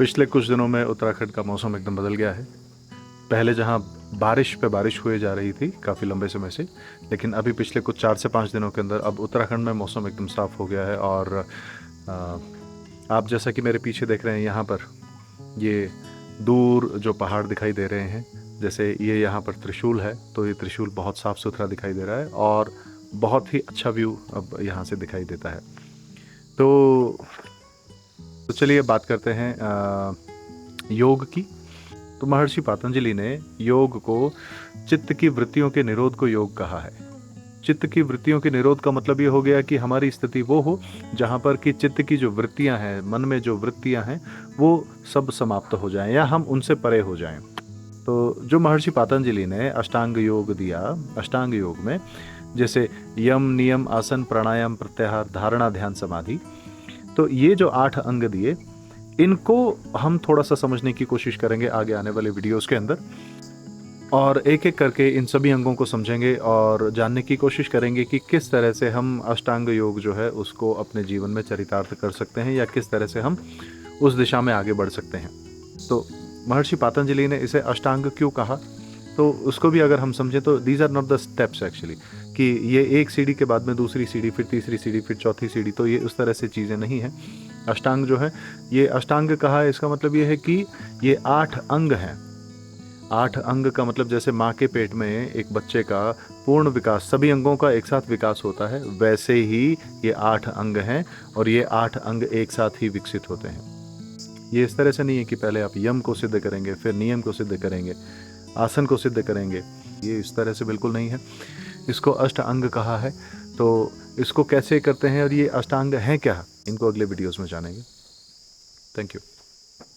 पिछले कुछ दिनों में उत्तराखंड का मौसम एकदम बदल गया है। पहले जहाँ बारिश पे बारिश हुए जा रही थी काफ़ी लंबे समय से, लेकिन अभी पिछले कुछ 4 से 5 दिनों के अंदर अब उत्तराखंड में मौसम एकदम साफ़ हो गया है। और आ, आप जैसा कि मेरे पीछे देख रहे हैं यहाँ पर ये दूर जो पहाड़ दिखाई दे रहे हैं, जैसे ये यहाँ पर त्रिशूल है, तो ये त्रिशूल बहुत साफ़ सुथरा दिखाई दे रहा है और बहुत ही अच्छा व्यू अब यहाँ से दिखाई देता है। तो चलिए बात करते हैं योग की। तो महर्षि पतंजलि ने योग को चित्त की वृत्तियों के निरोध को योग कहा है। चित्त की वृत्तियों के निरोध का मतलब ये हो गया कि हमारी स्थिति वो हो जहाँ पर कि चित्त की जो वृत्तियाँ हैं, मन में जो वृत्तियाँ हैं, वो सब समाप्त हो जाएं या हम उनसे परे हो जाएं। तो जो महर्षि पतंजलि ने अष्टांग योग दिया, अष्टांग योग में जैसे यम, नियम, आसन, प्राणायाम, प्रत्याहार, धारणा, ध्यान, समाधि, तो ये जो 8 अंग दिए, इनको हम थोड़ा सा समझने की कोशिश करेंगे आगे आने वाले वीडियोस के अंदर, और एक एक करके इन सभी अंगों को समझेंगे और जानने की कोशिश करेंगे कि किस तरह से हम अष्टांग योग जो है उसको अपने जीवन में चरितार्थ कर सकते हैं या किस तरह से हम उस दिशा में आगे बढ़ सकते हैं। तो महर्षि पतंजलि ने इसे अष्टांग क्यों कहा, तो उसको भी अगर हम समझें तो these are not the steps actually, कि ये एक सीढ़ी के बाद में दूसरी सीढ़ी, फिर तीसरी सीढ़ी, फिर चौथी सीढ़ी, तो ये उस तरह से चीज़ें नहीं हैं। अष्टांग जो है, ये अष्टांग कहा है, इसका मतलब ये है कि ये 8 अंग हैं। 8 अंग का मतलब जैसे माँ के पेट में एक बच्चे का पूर्ण विकास, सभी अंगों का एक साथ विकास होता है, वैसे ही ये 8 अंग हैं और ये 8 अंग एक साथ ही विकसित होते हैं। ये इस तरह से नहीं है कि पहले आप यम को सिद्ध करेंगे, फिर नियम को सिद्ध करेंगे, आसन को सिद्ध करेंगे, ये इस तरह से बिल्कुल नहीं है। इसको अष्ट अंग कहा है। तो इसको कैसे करते हैं और ये अष्टांग हैं क्या, इनको अगले वीडियोस में जानेंगे। Thank you.